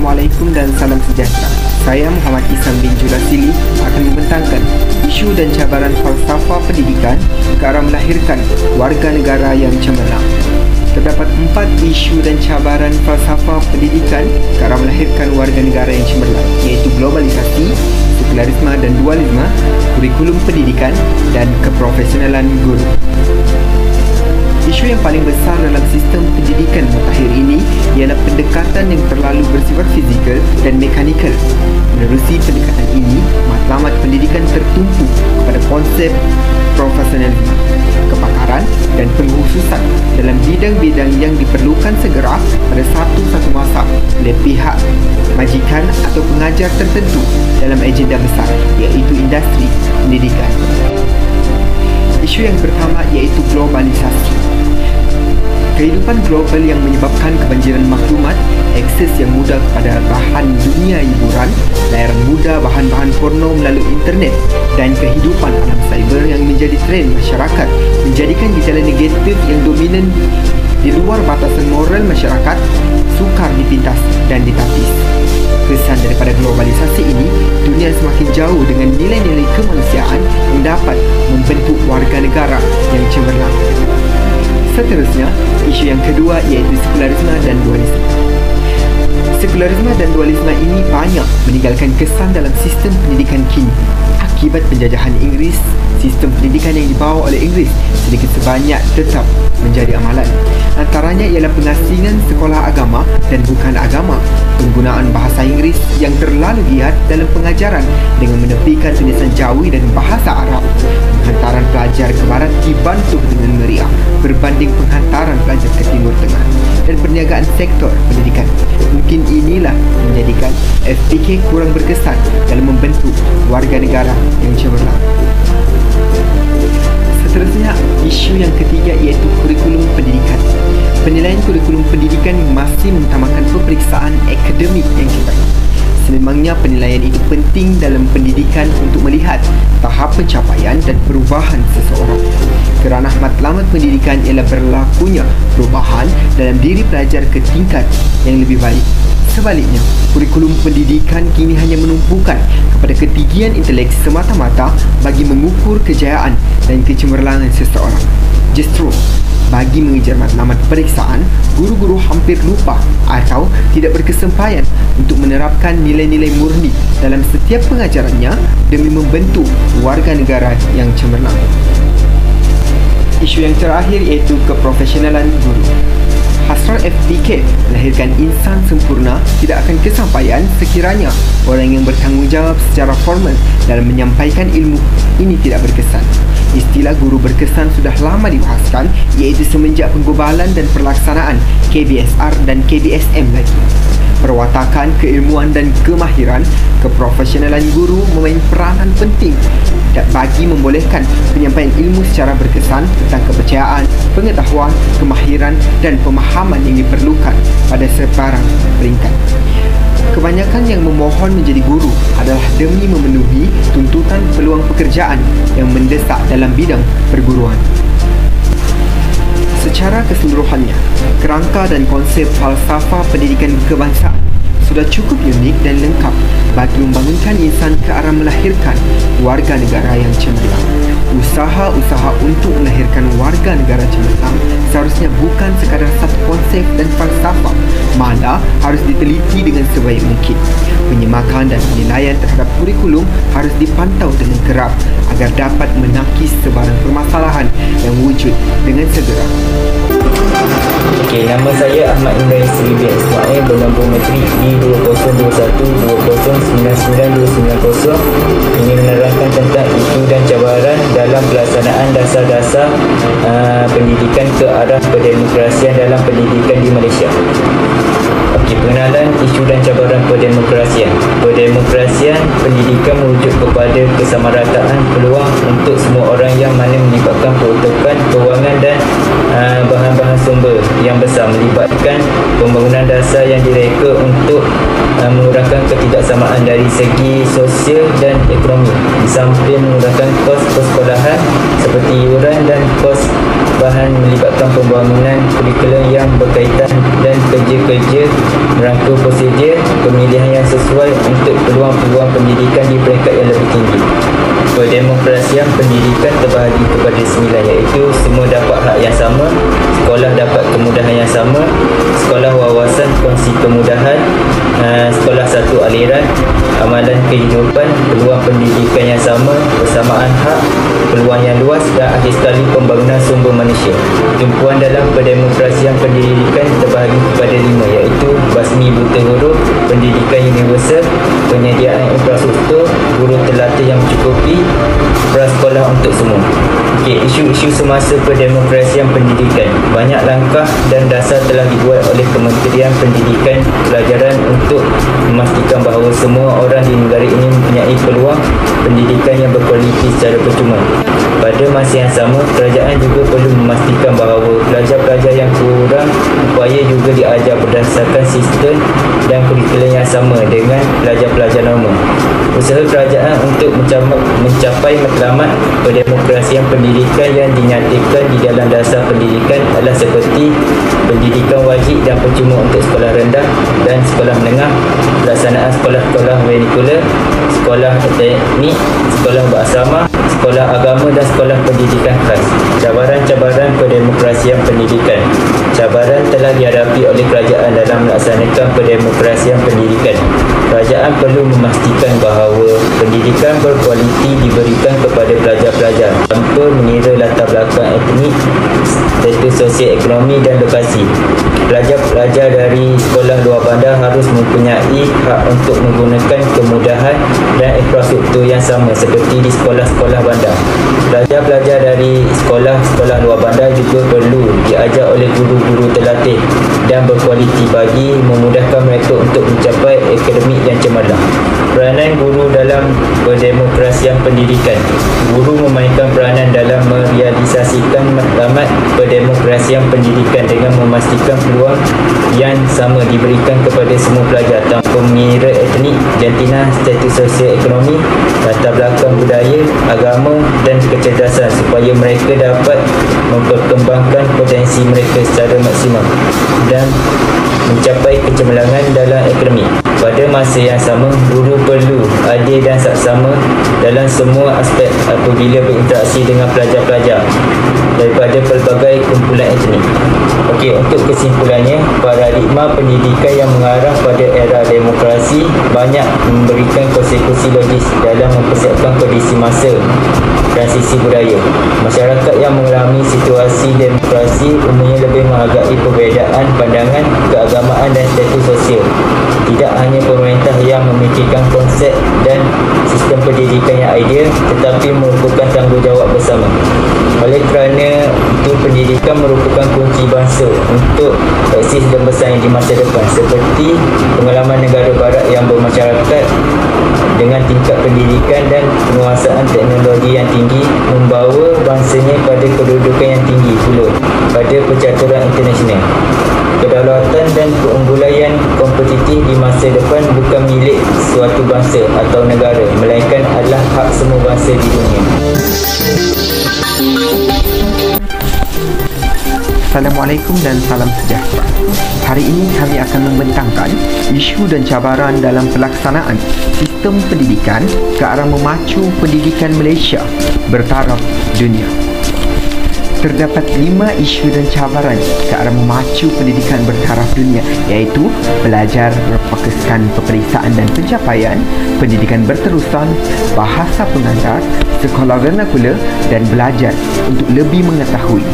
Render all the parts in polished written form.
Assalamualaikum dan salam sejahtera. Saya Muhammad Isam bin Julasili akan membentangkan isu dan cabaran falsafah pendidikan ke arah melahirkan warga negara yang cemerlang. Terdapat 4 isu dan cabaran falsafah pendidikan ke arah melahirkan warga negara yang cemerlang, iaitu globalisasi, sekularisme dan dualisme, kurikulum pendidikan dan keprofesionalan guru. Isu yang paling besar dalam sistem pendidikan mutakhir ini ialah pendekatan yang terlalu bersifat fizikal dan mekanikal. Menerusi pendekatan ini, matlamat pendidikan tertumpu kepada konsep profesionalisme, kepakaran dan pengkhususan dalam bidang-bidang yang diperlukan segera pada satu-satu masa oleh pihak majikan atau pengajar tertentu dalam agenda besar, iaitu industri pendidikan. Isu yang pertama iaitu globalisasi. Kehidupan global yang menyebabkan kebanjiran maklumat, akses yang mudah kepada bahan dunia hiburan, layaran mudah bahan-bahan porno melalui internet dan kehidupan alam cyber yang menjadi trend masyarakat menjadikan gejala negatif yang dominan di luar batasan moral masyarakat sukar dipintas dan ditapis. Kesan daripada globalisasi ini, dunia semakin jauh dengan nilai-nilai kemanusiaan yang dapat membentuk warga negara yang cemerlang. Seterusnya, isu yang kedua iaitu sekularisme dan dualisme. Sekularisme dan dualisme ini banyak meninggalkan kesan dalam sistem pendidikan kini. Akibat penjajahan Inggeris, sistem pendidikan yang dibawa oleh Inggeris sedikit sebanyak tetap menjadi amalan. Antaranya ialah pengasingan sekolah agama dan bukan agama, penggunaan bahasa Inggeris yang terlalu giat dalam pengajaran dengan menepikan tulisan Jawi dan bahasa Arab, penghantaran pelajar ke barat dibantu dengan meriah berbanding penghantaran pelajar ke Timur Tengah, dan perniagaan sektor pendidikan. Mungkin inilah yang menjadikan FPK kurang berkesan dalam membentuk warga negara yang cemerlang. Seterusnya, isu yang ketiga iaitu kurikulum pendidikan. Penilaian kurikulum pendidikan masih mengutamakan peperiksaan akademik yang terbaik. Sememangnya penilaian itu penting dalam pendidikan untuk melihat tahap pencapaian dan perubahan seseorang. Kerana matlamat pendidikan ialah berlakunya perubahan dalam diri pelajar ke tingkat yang lebih baik. Sebaliknya, kurikulum pendidikan kini hanya menumpukan kepada ketinggian intelek semata-mata bagi mengukur kejayaan dan kecemerlangan seseorang. Justru, bagi mengejar matlamat periksaan, guru-guru hampir lupa atau tidak berkesempayan untuk menerapkan nilai-nilai murni dalam setiap pengajarannya demi membentuk warga negara yang cemerlang. Isu yang terakhir iaitu keprofesionalan guru. Hasrat FPK melahirkan insan sempurna tidak akan kesampaian sekiranya orang yang bertanggungjawab secara formal dalam menyampaikan ilmu ini tidak berkesan. Istilah guru berkesan sudah lama dibahaskan, iaitu semenjak penggubalan dan pelaksanaan KBSR dan KBSM lagi. Perwatakan keilmuan dan kemahiran, keprofesionalan guru memain peranan penting bagi membolehkan penyampaian ilmu secara berkesan tentang kepercayaan, pengetahuan, kemahiran dan pemahaman yang diperlukan pada sebarang peringkat. Kebanyakan yang memohon menjadi guru adalah demi memenuhi tuntutan peluang pekerjaan yang mendesak dalam bidang perguruan. Secara keseluruhannya, kerangka dan konsep falsafah pendidikan kebangsaan sudah cukup unik dan lengkap bagi membangunkan insan ke arah melahirkan warga negara yang cemerlang. Usaha-usaha untuk melahirkan warga negara cemerlang seharusnya bukan sekadar satu konsep dan falsafah, malah harus diteliti dengan sebaik mungkin. Penyemakan dan penilaian terhadap kurikulum harus dipantau dengan kerap agar dapat menakis sebarang permasalahan yang wujud dengan segera. Okey, nama saya Ahmad Indah Isri bin Ismail, bernombor matrik D2021-2099-290. Ingin menerangkan tentang isu dan cabaran dalam pelaksanaan dasar-dasar pendidikan ke arah perdemokrasian dalam pendidikan di Malaysia. Okey, pengenalan isu dan cabaran perdemokrasian. Perdemokrasian pendidikan merujuk kepada kesamarataan peluang untuk semua orang yang mana melibatkan peruntukan kewangan dan bahan-bahan sumber yang besar melibatkan pembangunan dasar yang direka untuk mengurangkan ketidaksamaan dari segi sosial dan ekonomi, di samping mengurangkan kos persekolahan seperti iuran dan kos bahan, melibatkan pembangunan kurikulum yang berkaitan dan kerja-kerja merangka prosedur pemilihan yang sesuai untuk peluang-peluang pendidikan di peringkat yang lebih tinggi. Perdemokrasian pendidikan terbahagi kepada 9, iaitu semua dapat hak yang sama, sekolah dapat kemudahan yang sama, sekolah wawasan kongsi kemudahan, sekolah satu aliran, amalan kehidupan, peluang pendidikan yang sama, persamaan hak, peluang yang luas, dan akhir sekali pembangunan sumber manusia. Tumpuan dalam perdemokrasian pendidikan terbahagi kepada 5, iaitu basmi buta huruf, pendidikan universal, penyediaan infrastruktur, guru terlatih yang mencukupi, prasekolah untuk semua. Isu-isu semasa perdemokrasian pendidikan. Banyak langkah dan dasar telah dibuat oleh Kementerian Pendidikan Pelajaran untuk memastikan bahawa semua orang di negara ini mempunyai peluang pendidikan yang berkualiti secara percuma. Pada masa yang sama, kerajaan juga perlu memastikan bahawa pelajar-pelajar yang kurang upaya juga diajar berdasarkan sistem dan kurikulum yang sama dengan pelajar-pelajar normal. Usaha kerajaan untuk mencapai matlamat perdemokrasian pendidikan yang dinyatakan di dalam dasar pendidikan adalah seperti pendidikan wajib dan percuma untuk sekolah rendah dan sekolah menengah, pelaksanaan sekolah-sekolah vernakular, sekolah teknik, sekolah berasrama, sekolah agama dan sekolah pendidikan khas. Cabaran-cabaran perdemokrasian pendidikan. Cabaran telah dihadapi oleh kerajaan dalam melaksanakan perdemokrasian pendidikan. Kerajaan perlu memastikan bahawa pendidikan berkualiti diberikan kepada pelajar-pelajar tanpa mengira latar belakang etnik, status sosial ekonomi dan lokasi. Pelajar-pelajar dari sekolah luar bandar harus mempunyai hak untuk menggunakan kemudahan dan infrastruktur yang sama seperti di sekolah-sekolah bandar. Pelajar-pelajar dari sekolah-sekolah luar bandar juga perlu diajar oleh guru-guru terlatih dan berkualiti bagi memudahkan mereka untuk mencapai akademik yang cemerlang. Peranan guru dalam perdemokrasian pendidikan. Guru memainkan peranan dalam merealisasikan matlamat perdemokrasian pendidikan dengan memastikan peluang yang sama diberikan kepada semua pelajar tanpa mengira etnik, jantina, status sosial ekonomi, latar belakang budaya, agama dan kecerdasan supaya mereka dapat memperkembangkan potensi mereka secara maksimum dan mencapai kecemerlangan dalam akademik. Pada masa yang sama, guru perlu adil dan saksama dalam semua aspek apabila berinteraksi dengan pelajar-pelajar daripada pelbagai kumpulan etnik. Untuk kesimpulannya, paradigma pendidikan yang mengarah pada era demokrasi banyak memberikan konsekuensi logis dalam mempersiapkan kondisi masa transisi budaya. Masyarakat yang mengalami situasi demokrasi umumnya lebih menghargai perbezaan pandangan, keagamaan dan status sosial. Tidak hanya pemerintah yang memikirkan konsep dan sistem pendidikan yang ideal, tetapi merupakan tanggungjawab bersama. Oleh kerana itu, pendidikan merupakan kunci bangsa untuk eksis dan bersaing di masa depan, seperti pengalaman negara barat yang bermasyarakat dengan tingkat pendidikan dan penguasaan teknologi yang tinggi membawa bangsanya pada kedudukan yang tinggi pula pada percaturan internasional. Kedaulatan dan keunggulan yang kompetitif di masa depan bukan milik suatu bangsa atau negara, melainkan adalah hak semua bangsa di dunia. Assalamualaikum dan salam sejahtera. Hari ini kami akan membentangkan isu dan cabaran dalam pelaksanaan sistem pendidikan ke arah memacu pendidikan Malaysia bertaraf dunia. Terdapat 5 isu dan cabaran ke arah memacu pendidikan bertaraf dunia, iaitu belajar berfokuskan peperiksaan dan pencapaian, pendidikan berterusan, bahasa pengantar, sekolah vernakular dan belajar untuk lebih mengetahui.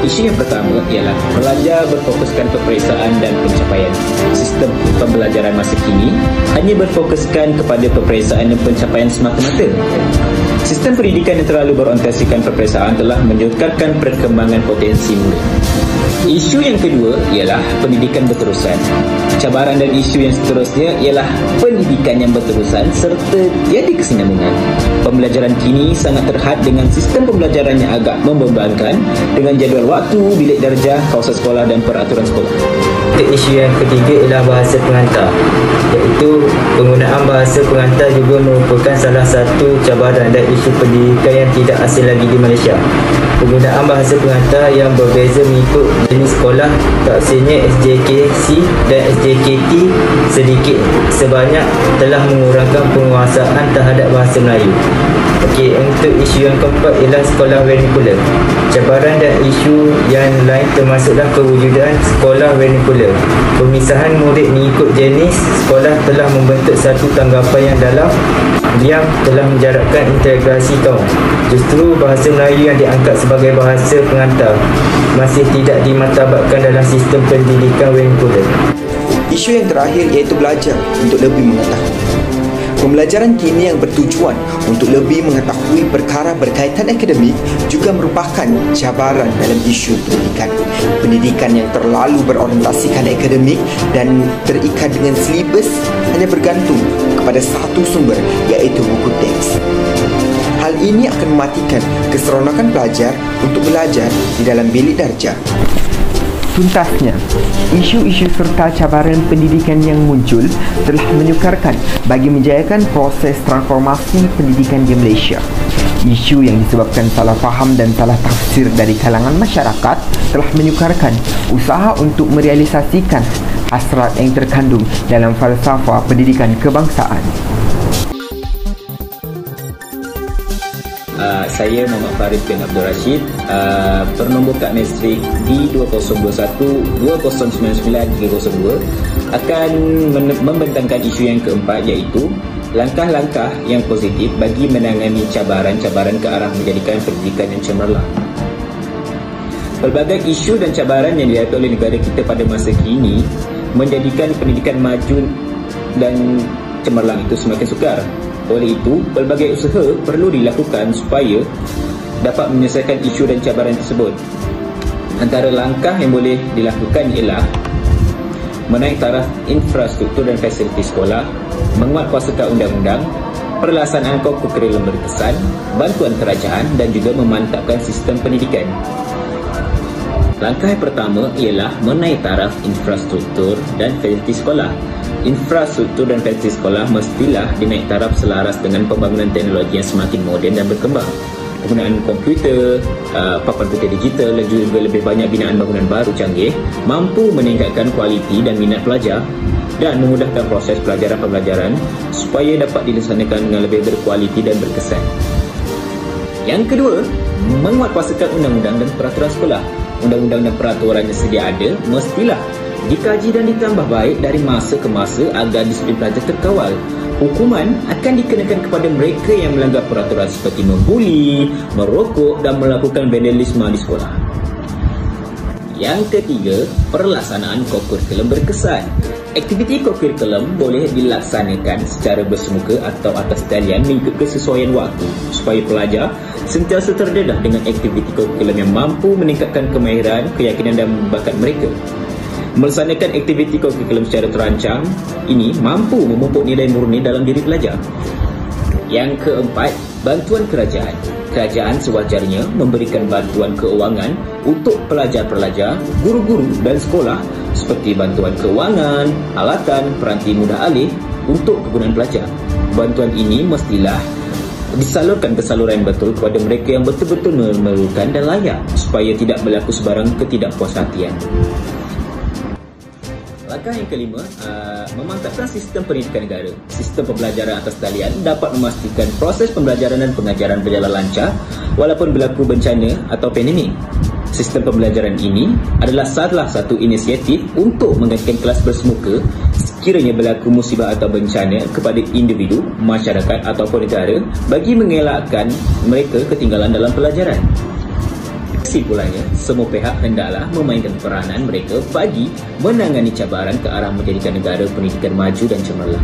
Isu yang pertama ialah belajar berfokuskan peperiksaan dan pencapaian. Sistem pembelajaran masa kini hanya berfokuskan kepada peperiksaan dan pencapaian semata-mata. Sistem pendidikan yang terlalu berorientasikan peperiksaan telah menyukarkan perkembangan potensi murid. Isu yang kedua ialah pendidikan berterusan. Cabaran dan isu yang seterusnya ialah pendidikan yang berterusan serta tiada kesinambungan. Pembelajaran kini sangat terhad dengan sistem pembelajaran yang agak membebankan dengan jadual waktu, bilik darjah, kawasan sekolah dan peraturan sekolah. Isu yang ketiga ialah bahasa pengantar, iaitu penggunaan bahasa pengantar juga merupakan salah satu cabaran dan isu pendidikan yang tidak asing lagi di Malaysia. Penggunaan bahasa pengantar yang berbeza mengikut jenis sekolah, tafsirnya SJKC dan SJKT sedikit sebanyak telah mengurangkan penguasaan terhadap bahasa Melayu. Okey, untuk isu yang keempat ialah sekolah vernacular. Cabaran dan isu yang lain termasuklah kewujudan sekolah vernacular. Pemisahan murid mengikut jenis sekolah telah membentuk satu tanggapan yang dalam yang telah menjarakkan integrasi kaum. Justru bahasa Melayu yang diangkat sebagai bahasa pengantar masih tidak dimartabatkan dalam sistem pendidikan vernacular. Isu yang terakhir iaitu belajar untuk lebih mengetahui. Pembelajaran kini yang bertujuan untuk lebih mengetahui perkara berkaitan akademik juga merupakan cabaran dalam isu pendidikan. Pendidikan yang terlalu berorientasikan akademik dan terikat dengan silibus hanya bergantung kepada satu sumber, iaitu buku teks. Hal ini akan mematikan keseronokan pelajar untuk belajar di dalam bilik darjah. Tuntasnya, isu-isu serta cabaran pendidikan yang muncul telah menyukarkan bagi menjayakan proses transformasi pendidikan di Malaysia. Isu yang disebabkan salah faham dan salah tafsir dari kalangan masyarakat telah menyukarkan usaha untuk merealisasikan hasrat yang terkandung dalam falsafah pendidikan kebangsaan. Saya Muhammad Farid bin Abdul Rashid, bernombor kad mesrik D2022099302, akan membentangkan isu yang keempat, iaitu langkah-langkah yang positif bagi menangani cabaran-cabaran ke arah menjadikan pendidikan yang cemerlang. Pelbagai isu dan cabaran yang dihadapi oleh negara kita pada masa kini menjadikan pendidikan maju dan cemerlang itu semakin sukar. Oleh itu, pelbagai usaha perlu dilakukan supaya dapat menyelesaikan isu dan cabaran tersebut. Antara langkah yang boleh dilakukan ialah menaik taraf infrastruktur dan fasiliti sekolah, menguatkuasakan undang-undang, perlaksanaan kurikulum berkesan, bantuan kerajaan dan juga memantapkan sistem pendidikan. Langkah yang pertama ialah menaik taraf infrastruktur dan fasiliti sekolah. Infrastruktur dan fasiliti sekolah mestilah dinaik taraf selaras dengan pembangunan teknologi yang semakin moden dan berkembang. Penggunaan komputer, papan putih digital dan juga lebih banyak binaan bangunan baru canggih mampu meningkatkan kualiti dan minat pelajar dan memudahkan proses pembelajaran supaya dapat dilaksanakan dengan lebih berkualiti dan berkesan. Yang kedua, menguatkuasakan undang-undang dan peraturan sekolah. Undang-undang dan peraturan yang sedia ada mestilah dikaji dan ditambah baik dari masa ke masa agar disiplin pelajar terkawal. Hukuman akan dikenakan kepada mereka yang melanggar peraturan seperti membuli, merokok dan melakukan vandalisme di sekolah. Yang ketiga, perlaksanaan kurikulum berkesan. Aktiviti kurikulum boleh dilaksanakan secara bersemuka atau atas talian mengikut kesesuaian waktu supaya pelajar sentiasa terdedah dengan aktiviti kurikulum yang mampu meningkatkan kemahiran, keyakinan dan bakat mereka. Melaksanakan aktiviti kurikulum secara terancang ini mampu memupuk nilai murni dalam diri pelajar. Yang keempat, bantuan kerajaan. Kerajaan sewajarnya memberikan bantuan keuangan untuk pelajar-pelajar, guru-guru dan sekolah seperti bantuan keuangan, alatan, peranti mudah alih untuk kegunaan pelajar. Bantuan ini mestilah disalurkan ke saluran yang betul kepada mereka yang betul-betul memerlukan dan layak supaya tidak berlaku sebarang ketidakpuashatian. Langkah yang kelima, memantapkan sistem pendidikan negara. Sistem pembelajaran atas talian dapat memastikan proses pembelajaran dan pengajaran berjalan lancar walaupun berlaku bencana atau pandemik. Sistem pembelajaran ini adalah salah satu inisiatif untuk menggantikan kelas bersemuka sekiranya berlaku musibah atau bencana kepada individu, masyarakat ataupun negara bagi mengelakkan mereka ketinggalan dalam pelajaran. Kesimpulannya, semua pihak hendaklah memainkan peranan mereka bagi menangani cabaran ke arah menjadikan negara pendidikan maju dan cemerlang.